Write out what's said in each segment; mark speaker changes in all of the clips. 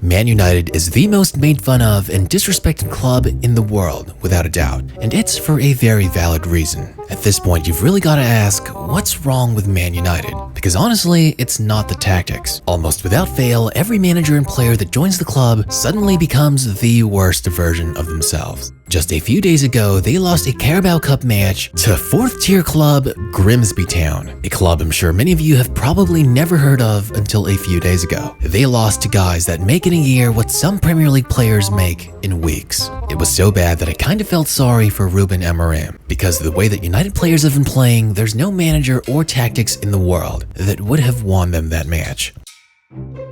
Speaker 1: Man United is the most made fun of and disrespected club in the world, without a doubt, and it's for a very valid reason. At this point, you've really got to ask, what's wrong with Man United? Because honestly, it's not the tactics. Almost without fail, every manager and player that joins the club suddenly becomes the worst version of themselves. Just a few days ago, they lost a Carabao Cup match to fourth-tier club Grimsby Town, a club I'm sure many of you have probably never heard of until a few days ago. They lost to guys that make in a year what some Premier League players make in weeks. It was so bad that I kind of felt sorry for Ruben Amorim, because the way that United players have been playing, there's no manager or tactics in the world that would have won them that match.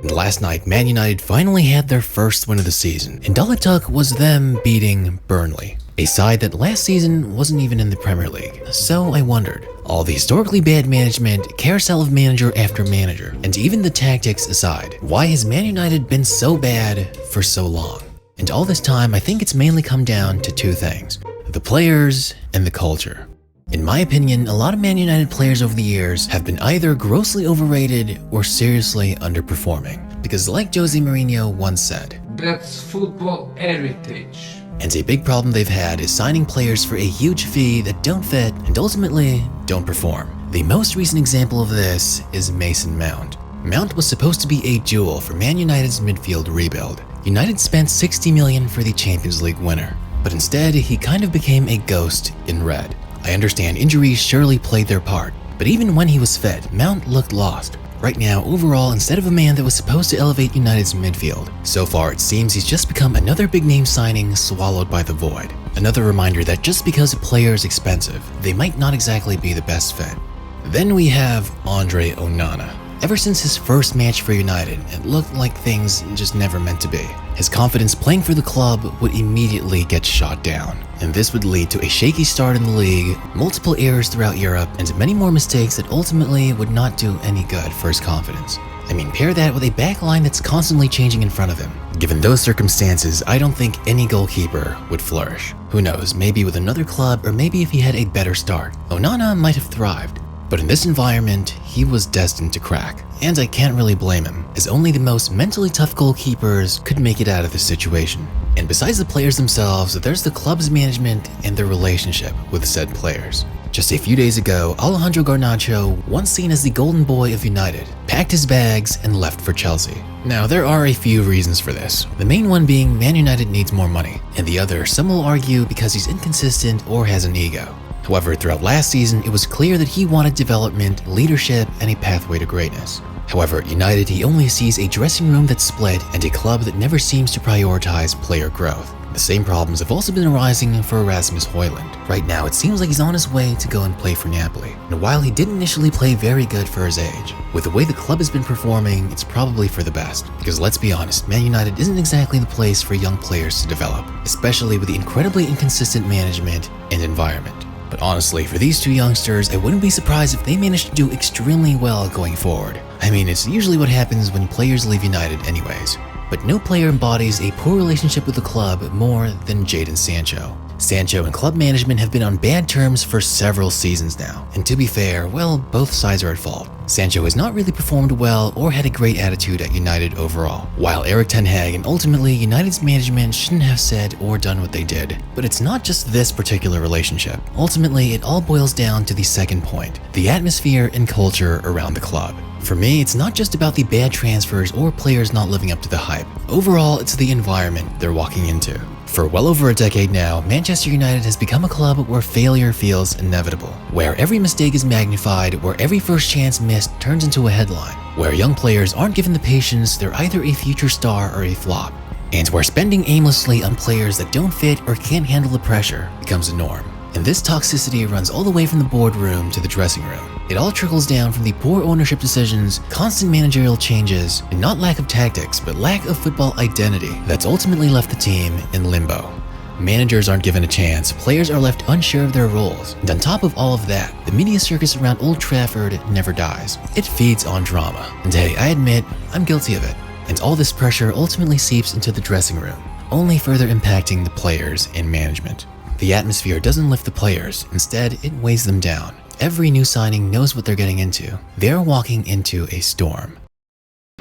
Speaker 1: Last night, Man United finally had their first win of the season, and all it took was them beating Burnley, a side that last season wasn't even in the Premier League. So I wondered, all the historically bad management, carousel of manager after manager, and even the tactics aside, why has Man United been so bad for so long? And all this time, I think it's mainly come down to two things: the players and the culture. In my opinion, a lot of Man United players over the years have been either grossly overrated or seriously underperforming. Because like José Mourinho once said,
Speaker 2: "That's football heritage."
Speaker 1: And a big problem they've had is signing players for a huge fee that don't fit and ultimately don't perform. The most recent example of this is Mason Mount. Mount was supposed to be a jewel for Man United's midfield rebuild. United spent $60 million for the Champions League winner, but instead he kind of became a ghost in red. I understand injuries surely played their part, but even when he was fit, Mount looked lost. Right now, overall, instead of a man that was supposed to elevate United's midfield, so far it seems he's just become another big name signing swallowed by the void. Another reminder that just because a player is expensive, they might not exactly be the best fit. Then we have André Onana. Ever since his first match for United, it looked like things just never meant to be. His confidence playing for the club would immediately get shot down, and this would lead to a shaky start in the league, multiple errors throughout Europe, and many more mistakes that ultimately would not do any good for his confidence. I mean, pair that with a backline that's constantly changing in front of him. Given those circumstances, I don't think any goalkeeper would flourish. Who knows, maybe with another club, or maybe if he had a better start, Onana might have thrived. But in this environment, he was destined to crack. And I can't really blame him, as only the most mentally tough goalkeepers could make it out of this situation. And besides the players themselves, there's the club's management and their relationship with said players. Just a few days ago, Alejandro Garnacho, once seen as the golden boy of United, packed his bags and left for Chelsea. Now, there are a few reasons for this. The main one being Man United needs more money, and the other, some will argue, because he's inconsistent or has an ego. However, throughout last season, it was clear that he wanted development, leadership, and a pathway to greatness. However, at United, he only sees a dressing room that's split and a club that never seems to prioritize player growth. The same problems have also been arising for Rasmus Højlund. Right now, it seems like he's on his way to go and play for Napoli. And while he didn't initially play very good for his age, with the way the club has been performing, it's probably for the best. Because let's be honest, Man United isn't exactly the place for young players to develop, especially with the incredibly inconsistent management and environment. But honestly, for these two youngsters, I wouldn't be surprised if they managed to do extremely well going forward. I mean, it's usually what happens when players leave United anyways. But no player embodies a poor relationship with the club more than Jadon Sancho. Sancho and club management have been on bad terms for several seasons now, and to be fair, well, both sides are at fault. Sancho has not really performed well or had a great attitude at United overall, while Erik Ten Hag and ultimately United's management shouldn't have said or done what they did. But it's not just this particular relationship. Ultimately, it all boils down to the second point, the atmosphere and culture around the club. For me, it's not just about the bad transfers or players not living up to the hype. Overall, it's the environment they're walking into. For well over a decade now, Manchester United has become a club where failure feels inevitable, where every mistake is magnified, where every first chance missed turns into a headline, where young players aren't given the patience, they're either a future star or a flop, and where spending aimlessly on players that don't fit or can't handle the pressure becomes a norm. And this toxicity runs all the way from the boardroom to the dressing room. It all trickles down from the poor ownership decisions, constant managerial changes, and not lack of tactics, but lack of football identity that's ultimately left the team in limbo. Managers aren't given a chance, players are left unsure of their roles, and on top of all of that, the media circus around Old Trafford never dies. It feeds on drama, and hey, I admit, I'm guilty of it. And all this pressure ultimately seeps into the dressing room, only further impacting the players and management. The atmosphere doesn't lift the players, instead it weighs them down. Every new signing knows what they're getting into. They're walking into a storm.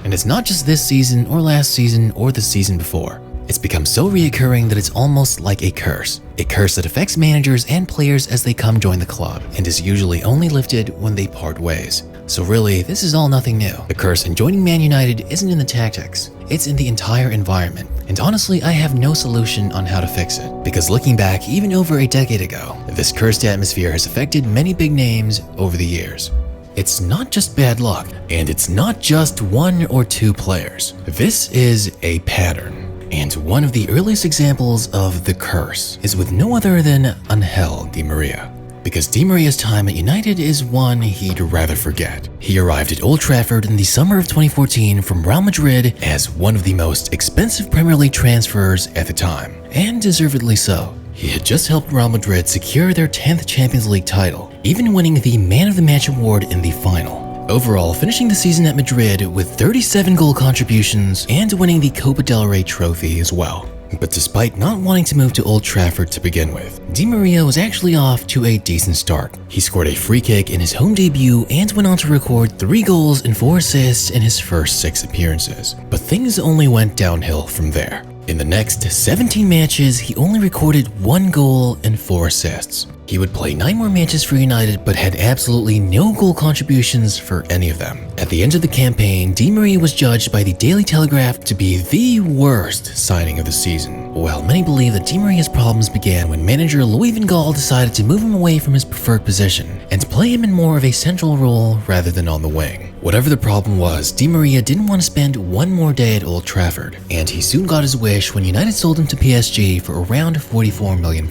Speaker 1: And And it's not just this season or last season or the season before. It's become so reoccurring that it's almost like a curse that affects managers and players as they come join the club, and is usually only lifted when they part ways. So really, this is all nothing new. The curse in joining Man United isn't in the tactics, it's in the entire environment. And honestly, I have no solution on how to fix it, because looking back even over a decade ago, this cursed atmosphere has affected many big names over the years. It's not just bad luck, and it's not just one or two players. This is a pattern. And one of the earliest examples of the curse is with no other than Ángel Di María. Because Di Maria's time at United is one he'd rather forget. He arrived at Old Trafford in the summer of 2014 from Real Madrid as one of the most expensive Premier League transfers at the time, and deservedly so. He had just helped Real Madrid secure their 10th Champions League title, even winning the Man of the Match award in the final. Overall, finishing the season at Madrid with 37 goal contributions and winning the Copa del Rey trophy as well. But despite not wanting to move to Old Trafford to begin with, Di María was actually off to a decent start. He scored a free kick in his home debut and went on to record 3 goals and 4 assists in his first 6 appearances. But things only went downhill from there. In the next 17 matches, he only recorded 1 goal and 4 assists. He would play 9 more matches for United but had absolutely no goal contributions for any of them. At the end of the campaign, Di María was judged by the Daily Telegraph to be the worst signing of the season. While many believe that Di Maria's problems began when manager Louis van Gaal decided to move him away from his preferred position and to play him in more of a central role rather than on the wing. Whatever the problem was, Di María didn't want to spend one more day at Old Trafford, and he soon got his wish when United sold him to PSG for around £44 million.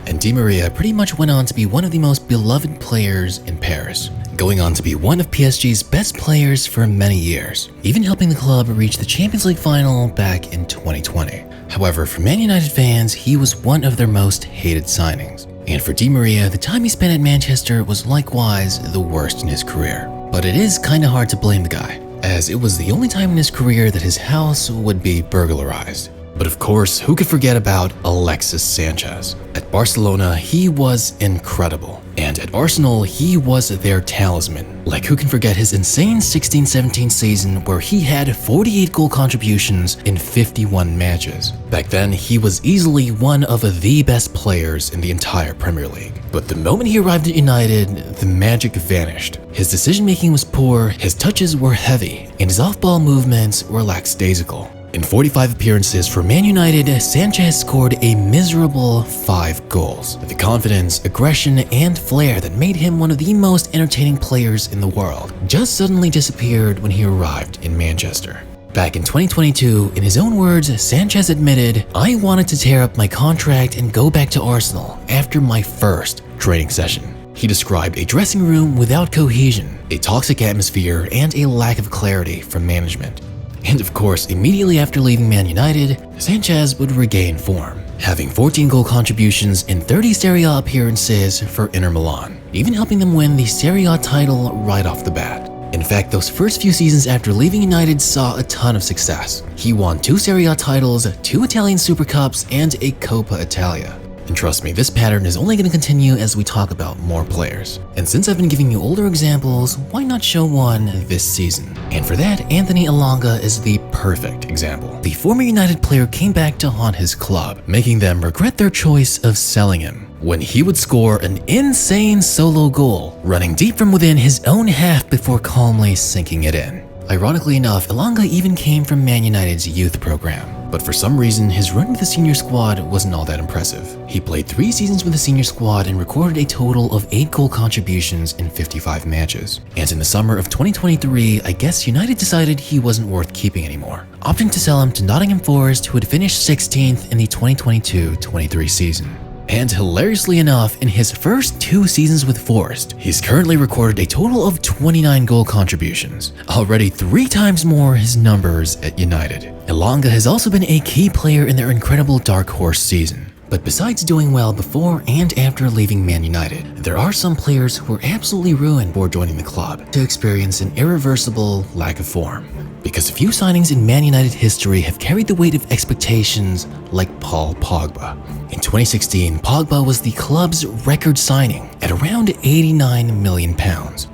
Speaker 1: And Di María pretty much went on to be one of the most beloved players in Paris, going on to be one of PSG's best players for many years, even helping the club reach the Champions League final back in 2020. However, for Man United fans, he was one of their most hated signings. And for Di María, the time he spent at Manchester was likewise the worst in his career. But it is kinda hard to blame the guy, as it was the only time in his career that his house would be burglarized. But of course, who could forget about Alexis Sánchez? At Barcelona, he was incredible. And at Arsenal, he was their talisman. Like, who can forget his insane 16-17 season where he had 48 goal contributions in 51 matches. Back then, he was easily one of the best players in the entire Premier League. But the moment he arrived at United, the magic vanished. His decision-making was poor, his touches were heavy, and his off-ball movements were lackadaisical. In 45 appearances for Man United, Sánchez scored a miserable 5 goals. The confidence, aggression, and flair that made him one of the most entertaining players in the world just suddenly disappeared when he arrived in Manchester. Back in 2022, in his own words, Sánchez admitted, "I wanted to tear up my contract and go back to Arsenal after my first training session." He described a dressing room without cohesion, a toxic atmosphere, and a lack of clarity from management. And of course, immediately after leaving Man United, Sánchez would regain form, having 14 goal contributions in 30 Serie A appearances for Inter Milan, even helping them win the Serie A title right off the bat. In fact, those first few seasons after leaving United saw a ton of success. He won 2 Serie A titles, 2 Italian Super Cups, and a Coppa Italia. And trust me, this pattern is only going to continue as we talk about more players. And since I've been giving you older examples, why not show one this season? And for that, Anthony Elanga is the perfect example. The former United player came back to haunt his club, making them regret their choice of selling him, when he would score an insane solo goal, running deep from within his own half before calmly sinking it in. Ironically enough, Elanga even came from Man United's youth program. But for some reason, his run with the senior squad wasn't all that impressive. He played 3 seasons with the senior squad and recorded a total of 8 goal contributions in 55 matches. And in the summer of 2023, I guess United decided he wasn't worth keeping anymore, opting to sell him to Nottingham Forest, who had finished 16th in the 2022-23 season. And hilariously enough, in his first 2 seasons with Forest, he's currently recorded a total of 29 goal contributions, already 3 times more his numbers at United. Elanga has also been a key player in their incredible dark horse season. But besides doing well before and after leaving Man United, there are some players who were absolutely ruined before joining the club to experience an irreversible lack of form. because few signings in Man United history have carried the weight of expectations like Paul Pogba. In 2016, Pogba was the club's record signing at around £89 million,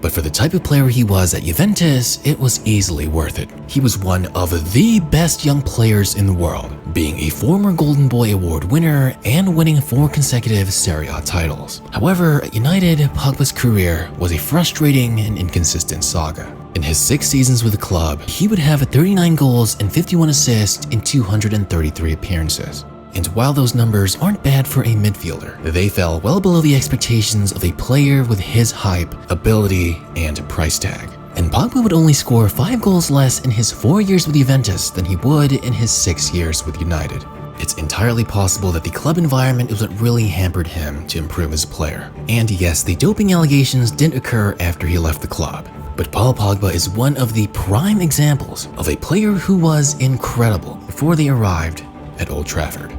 Speaker 1: but for the type of player he was at Juventus, it was easily worth it. He was one of the best young players in the world, being a former Golden Boy Award winner and winning 4 consecutive Serie A titles. However, at United, Pogba's career was a frustrating and inconsistent saga. In his 6 seasons with the club, he would have 39 goals and 51 assists in 233 appearances. And while those numbers aren't bad for a midfielder, they fell well below the expectations of a player with his hype, ability, and price tag. And Pogba would only score 5 goals less in his 4 years with Juventus than he would in his 6 years with United. It's entirely possible that the club environment is what really hampered him to improve as a player. And yes, the doping allegations didn't occur after he left the club. But Paul Pogba is one of the prime examples of a player who was incredible before they arrived at Old Trafford.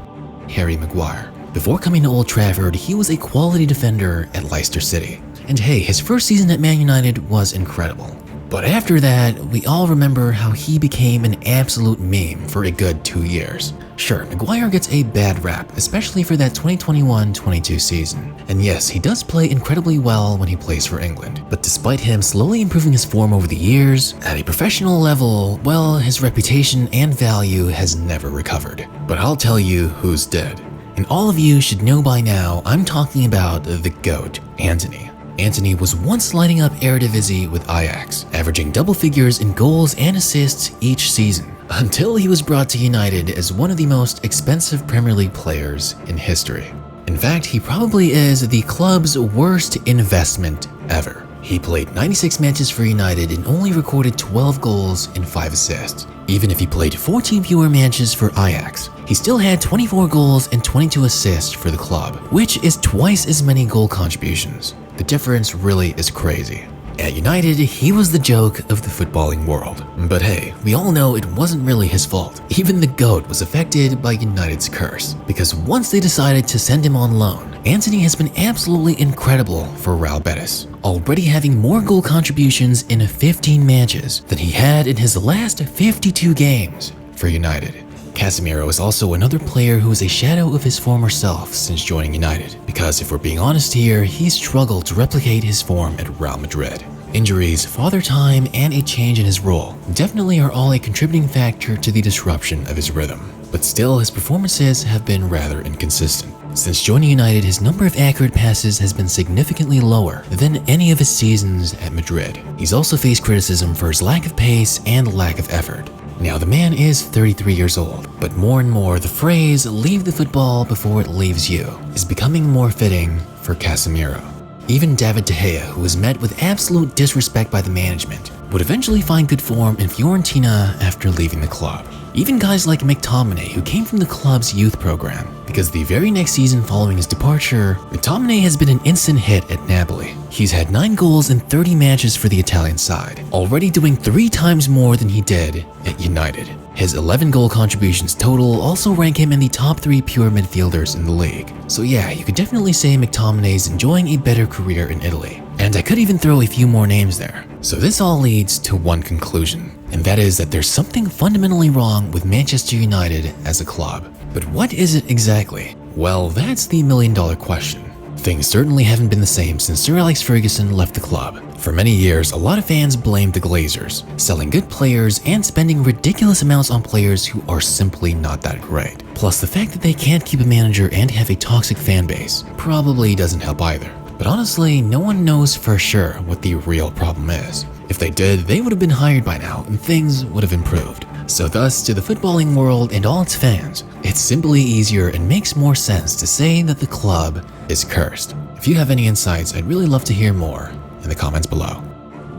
Speaker 1: Harry Maguire. Before coming to Old Trafford, he was a quality defender at Leicester City. And hey, his first season at Man United was incredible. But after that, we all remember how he became an absolute meme for a good 2 years. Sure, Maguire gets a bad rap, especially for that 2021-22 season. And yes, he does play incredibly well when he plays for England. But despite him slowly improving his form over the years, at a professional level, well, his reputation and value has never recovered. But I'll tell you who's dead. And all of you should know by now, I'm talking about the GOAT, Antony. Antony was once lighting up Eredivisie with Ajax, averaging double figures in goals and assists each season, until he was brought to United as one of the most expensive Premier League players in history. In fact, he probably is the club's worst investment ever. He played 96 matches for United and only recorded 12 goals and 5 assists. Even if he played 14 fewer matches for Ajax, he still had 24 goals and 22 assists for the club, which is twice as many goal contributions. The difference really is crazy. At United, he was the joke of the footballing world. But hey, we all know it wasn't really his fault. Even the GOAT was affected by United's curse, because once they decided to send him on loan, Antony has been absolutely incredible for Real Betis, already having more goal contributions in 15 matches than he had in his last 52 games for United. Casemiro is also another player who is a shadow of his former self since joining United, because if we're being honest here, he's struggled to replicate his form at Real Madrid. Injuries, father time, and a change in his role definitely are all a contributing factor to the disruption of his rhythm. But still, his performances have been rather inconsistent. Since joining United, his number of accurate passes has been significantly lower than any of his seasons at Madrid. He's also faced criticism for his lack of pace and lack of effort. Now, the man is 33 years old, but more and more the phrase, "leave the football before it leaves you," is becoming more fitting for Casemiro. Even David De Gea, who was met with absolute disrespect by the management, would eventually find good form in Fiorentina after leaving the club. Even guys like McTominay, who came from the club's youth program, because the very next season following his departure, McTominay has been an instant hit at Napoli. He's had 9 goals in 30 matches for the Italian side, already doing 3 times more than he did at United. His 11 goal contributions total also rank him in the top 3 pure midfielders in the league. So yeah, you could definitely say McTominay's enjoying a better career in Italy. And I could even throw a few more names there. So this all leads to one conclusion, and that is that there's something fundamentally wrong with Manchester United as a club. But what is it exactly? Well, that's the million-dollar question. Things certainly haven't been the same since Sir Alex Ferguson left the club. For many years, a lot of fans blamed the Glazers, selling good players and spending ridiculous amounts on players who are simply not that great. Plus, the fact that they can't keep a manager and have a toxic fan base probably doesn't help either. But honestly, no one knows for sure what the real problem is. If they did, they would have been hired by now and things would have improved. So thus, to the footballing world and all its fans, it's simply easier and makes more sense to say that the club is cursed. If you have any insights, I'd really love to hear more in the comments below.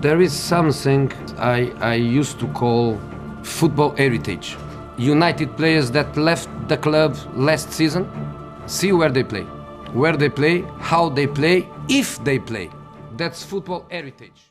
Speaker 2: There is something I used to call football heritage. United players that left the club last season, see where they play, how they play, if they play. That's football heritage.